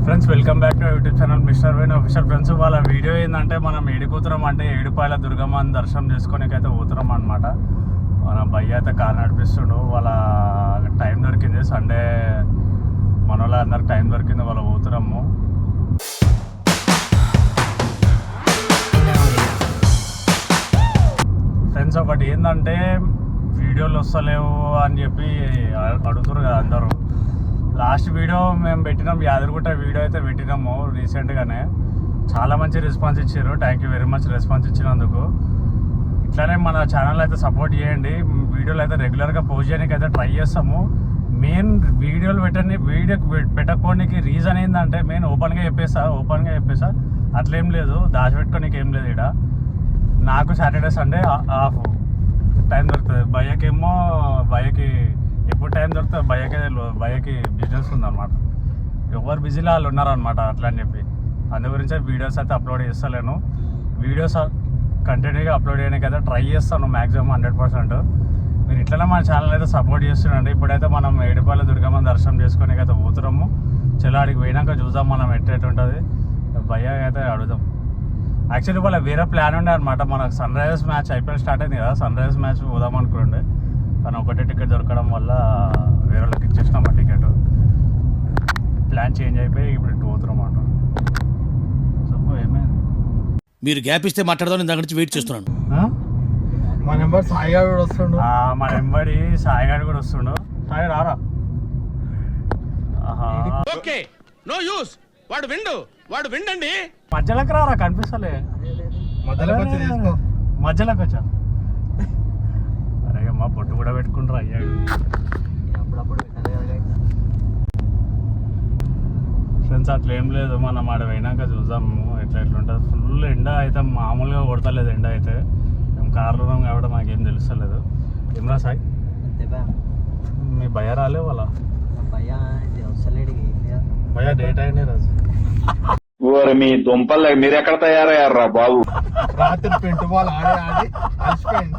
Friends welcome back to YouTube channel mister Venu official. Friends వాళ్ళ video ఏంటంటే మనం ఏడిపోతున్నాం అంటే ఏడుపాయల దుర్గమ్మని దర్శనం చేసుకోనికైతే పోతున్నాం అనమాట. మన భయ్య అయితే కార్ నడిపిస్తుండు. వాళ్ళ టైం దొరికింది, సండే మన వాళ్ళ అందరికి టైం దొరికింది, వాళ్ళ పోతున్నాము. ఫ్రెండ్స్ ఒకటి ఏంటంటే వీడియోలు వస్తలేవు అని చెప్పి అడుగుతారు కదా అందరూ. లాస్ట్ వీడియో మేము పెట్టినాం, యాదగిరిగుట్ట వీడియో అయితే పెట్టినాము రీసెంట్గానే. చాలా మంచి రెస్పాన్స్ ఇచ్చారు. Thank you very much response ఇచ్చినందుకు. ఇట్లానే మన ఛానల్ అయితే సపోర్ట్ చేయండి. వీడియోలు అయితే రెగ్యులర్గా పోస్ట్ చేయడానికి అయితే ట్రై చేస్తాము. మెయిన్ వీడియోలు పెట్టకపోవడానికి రీజన్ ఏంటంటే మెయిన్ ఓపెన్గా చెప్పేసా అట్లేం లేదు, దాచిపెట్టుకోనికి ఏం లేదు. ఇక్కడ నాకు సాటర్డే సండే ఆఫ్ టైం దొరుకుతుంది. భయ్యకి ఎప్పుడు టైం దొరుకుతుంది, భయ్యకి బిజినెస్ ఉందన్నమాట. ఎవరు బిజీలో వాళ్ళు ఉన్నారనమాట. అట్లా అని చెప్పి అందు గురించి వీడియోస్ అయితే అప్లోడ్ చేస్తలేను. వీడియోస్ కంటిన్యూగా అప్లోడ్ చేయడానికి అయితే ట్రై చేస్తాను మ్యాక్సిమం 100%. మీరు ఇట్లనే మన ఛానల్ అయితే సపోర్ట్ చేస్తుండండి. ఇప్పుడైతే మనం ఏడుపాయల దుర్గమ్మని దర్శనం చేసుకోనికి అయితే పోతున్నాము. చెల్లాడికి పోయినాక చూద్దాం మనం ఎట్టేటుంటుంది. భయ్య అయితే అడుగుదాం. యాక్చువల్లీ వాళ్ళ వేరే ప్లాన్ ఉండే అనమాట. మనకు Sunrisers match IPL start అయింది కదా, సన్ రైజర్స్ మ్యాచ్ పోదాం అనుకుండే. కానీ ఒకటే టికెట్ దొరకడం వల్ల వేరే వాళ్ళకి ఇచ్చేసినాం ఆ టికెట్. ప్లాన్ చేంజ్ అయిపోయి ఇప్పుడు ఇటు పోతున్నాం అన్నమాట. సో ఏమైంది, మీరు గ్యాప్ ఇస్తే మాట్లాడదాం, నేను దగ్గర నుంచి వెయిట్ చేస్తున్నాను. మా నెంబర్ సాయిగాడు కూడా వస్తుండు. మన ఎంబడి సాయిగాడు కూడా వస్తుండు. సాయి రారా. ఓకే నో యూస్, వాడు విండండి. మధ్యలోకి రారా, కనిపిస్తలే. మధ్యలోకి వచ్చా. అరే అమ్మా బొట్టు కూడా పెట్టుకుంటారా అయ్యాడు. ఫ్రెండ్స్ అట్లా ఏం లేదు, మనం ఆడ పోయినాక చూద్దాము ఎట్లుంటుంది. ఫుల్ ఎండ అయితే మామూలుగా కొడతలేదు. ఎండ అయితే మేము కార్లో ఉన్నాం కాబట్టి మాకేం తెలుస్తలేదు. ఏమరా సాయి, మీ భయ రాలే వాళ్ళ భయ డేట్ అయినా రాజు. మీ దుంపలు మీరు ఎక్కడ తయారయ్యారా బాబు? రాత్రి పెంటు బాల్ ఆడి అలసిపోయింది.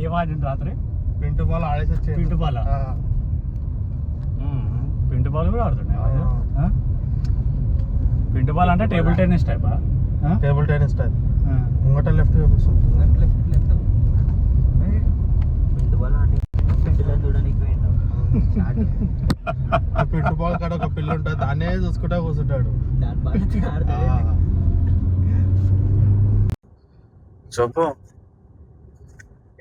ఏమాడింది రాత్రి? పెంటు బాల్ ఆడేసి వచ్చేది. పింటు బాల్ కూడా ఆడుతున్నాయి. పింటు బాల్ అంటే టేబుల్ టెన్నిస్ టైపా? Table tennis type. ముంగట లెఫ్ట్ చూపిస్తుంది. పిట్టు బాల్ కాడ ఒక పిల్ల ఉంటుంది, దాన్నే చూసుకుంటా కూర్చుంటాడు. చెప్పు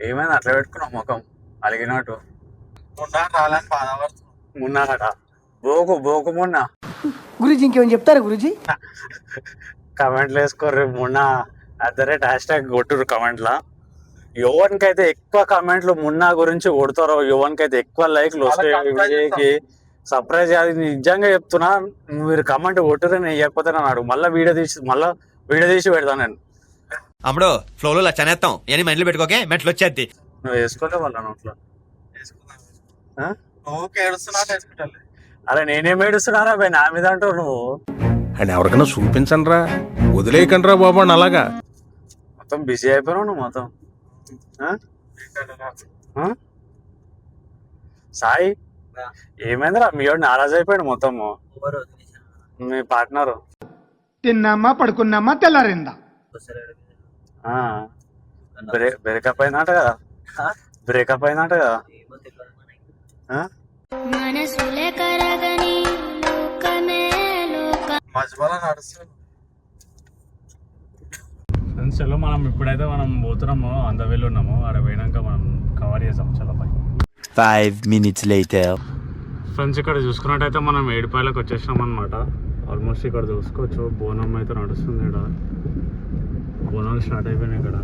ఏమైనా అట్లా పెట్టుకున్నావు ముఖం అలిగినట్టు? రాలని బాధపడుతుంది. మున్నాగట బోకు మొన్న గురూజీ ఇంకేమైనా చెప్తారా గురూజీ? కమెంట్లు వేసుకోర్రి. మొన్న #హ్యాష్ట్యాగ్ కొట్టురు కమెంట్లా. యువన్కైతే ఎక్కువ కమెంట్లు మున్నా గురించి కొడతారో, యువన్కైతే ఎక్కువ లైక్లు వస్తాయి. విజయ్కి సర్ప్రైజ్. అది నిజంగా చెప్తున్నా, మీరు కమెంట్ కొట్టురు. నేను చెప్పకపోతే నన్ను అడుగు, మళ్ళీ వీడియో తీసి పెడతాను నేను. అప్పుడు ఫ్లోలో లచ్చనేస్తాం అని మైండ్లో పెట్టుకోకే, మెట్లు వచ్చేది. నువ్వు వేసుకోలే వాళ్ళ నోట్లో. అరే నేనేం ఏడుస్తున్నారా భయ్ నా మీద అంటావు నువ్వు? అని ఎవరికైనా చూపించండి రా, వదిలేయకండి రా బాబు అని. అలాగా మొత్తం బిజీ అయిపోయినావు నువ్వు మొత్తం. సాయి ఏమైందిరా, మీ వాడు నారాజు అయిపోయాడు మొత్తము. మీ పార్ట్నరు తిన్నామా పడుకున్నామా తెల్లారిందా? బ్రేకప్ అయిందంట కదా? మధ్యలో నడుస్తుంది. ఫ్రెండ్స్ మనం ఇప్పుడైతే మనం పోతున్నాము, అందవేళ్ళు ఉన్నాము. ఆడ పోయినాక మనం కవర్ చేసాం చాలా పై. 5 minutes later. ఫ్రెండ్స్ ఇక్కడ చూసుకున్నట్టయితే మనం ఏడుపాయలకు వచ్చేసినాం అనమాట. ఆల్మోస్ట్ ఇక్కడ చూసుకోవచ్చు బోనం అయితే నడుస్తుంది. ఇక్కడ బోనాలు స్టార్ట్ అయిపోయినాయి. ఇక్కడ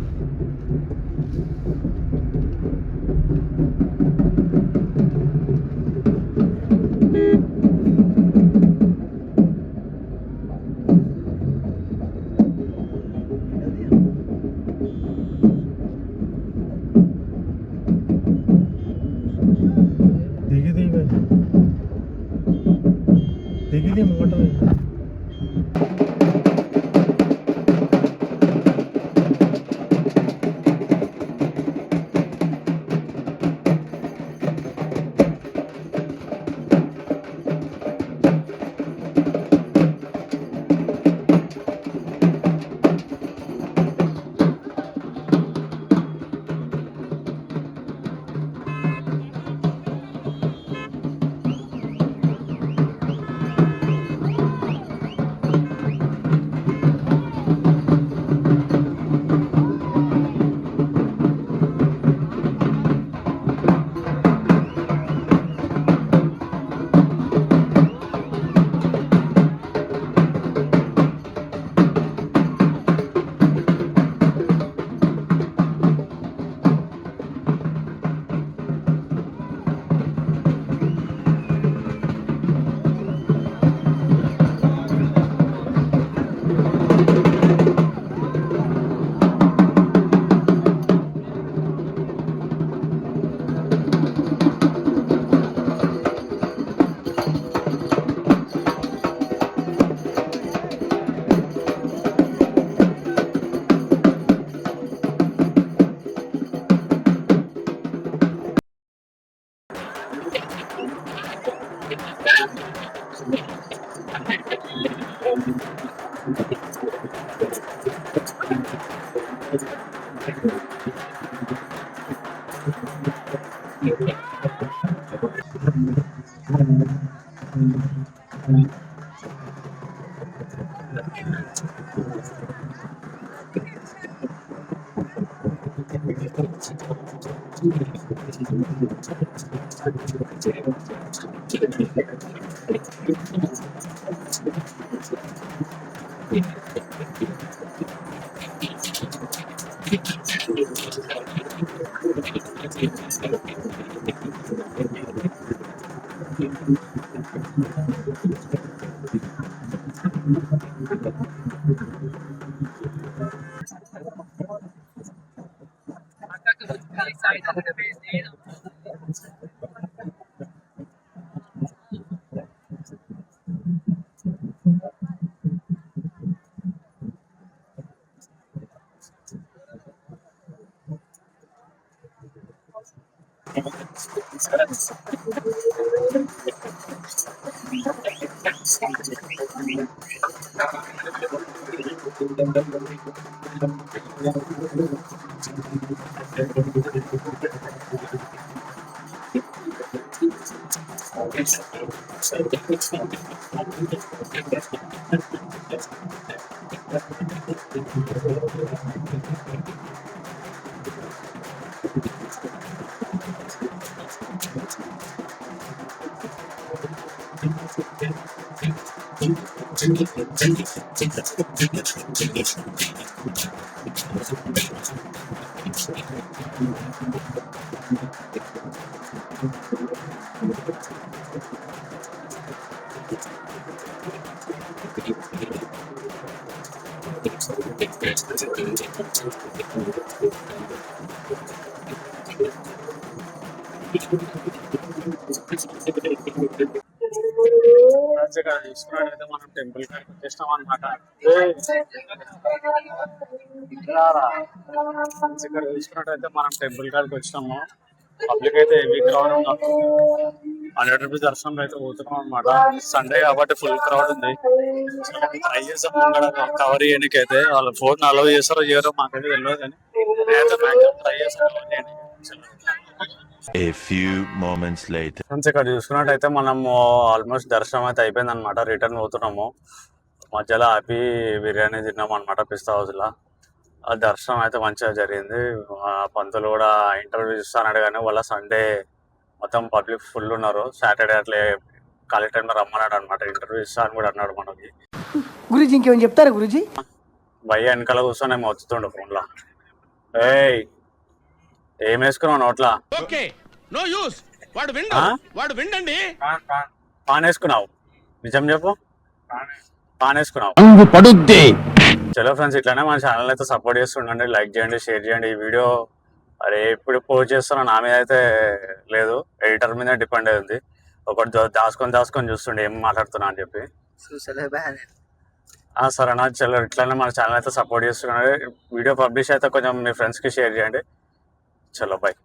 దిగిది ముంగట ఇక్కడ చూసుకున్నట్టయితే మనం టెంపుల్ కాడికి వచ్చేసినాం అనమాట. ఇక్కడ చూసుకున్నట్టయితే మనం టెంపుల్ కాడికి వచ్చినాము. పబ్లిక్ అయితే హెవీ క్రౌడ్ ఉన్నారు. 100 రూపీస్ దర్శనం అయితే పోతున్నాం అనమాట. సండే కాబట్టి ఫుల్ క్రౌడ్ ఉంది. ట్రై చేసాం కవర్ చేయడానికి అయితే. వాళ్ళు ఫోన్ అలౌ చేస్తారో చేయరో మాకైతే తెలియదు, కానీ నేనైతే మ్యాక్సిమం ట్రై చేస్తాను. A few moments later. Friends ఇక్కడ చూసుకున్నట్టయితే మనము ఆల్మోస్ట్ దర్శనం అయితే అయిపోయింది అనమాట. రిటర్న్ పోతున్నాము. మధ్యలో ఆపి బిర్యానీ తిన్నాం అనమాట పిస్తా హౌస్లో. ఆ దర్శనం అయితే మంచిగా జరిగింది. పంతులు కూడా ఇంటర్వ్యూ ఇస్తానడు, కానీ వాళ్ళ సండే మొత్తం పబ్లిక్ ఫుల్ ఉన్నారు. సాటర్డే అట్లే ఖాళీ టైంలో రమ్మన్నాడు అనమాట. ఇంటర్వ్యూ ఇస్తా అని కూడా అన్నాడు మనకి. గురూజీ ఇంకేమైనా చెప్తారా గురూజీ? భయ్య వెనకాల కూర్చొని ఏమో వచ్చుతుండు ఫోన్లో. ఏయ్ ఏం వేసుకున్నావు నోట్లా? ఓకే నో యూస్ వాడు విండు వాడు విండండి. పాన్ వేసుకున్నావు? నిజం చెప్పు, పాన్ వేసుకున్నావు? చలో ఫ్రెండ్స్, ఇట్లానే మన ఛానల్ అయితే సపోర్ట్ చేస్తుండండి. లైక్ చేయండి, షేర్ చేయండి. ఈ వీడియో అరే ఎప్పుడు పోస్ట్ చేస్తున్నా నా మీద అయితే లేదు, ఎడిటర్ మీద డిపెండ్ అయి ఉంది. ఒకటి దాచుకొని చూస్తుండే ఏం మాట్లాడుతున్నా అని చెప్పి. సరేనా, చలో ఇట్లానే మన ఛానల్ అయితే సపోర్ట్ చేస్తుండండి. వీడియో పబ్లిష్ అయితే కొంచెం మీ ఫ్రెండ్స్కి షేర్ చేయండి. చలో బాయ్.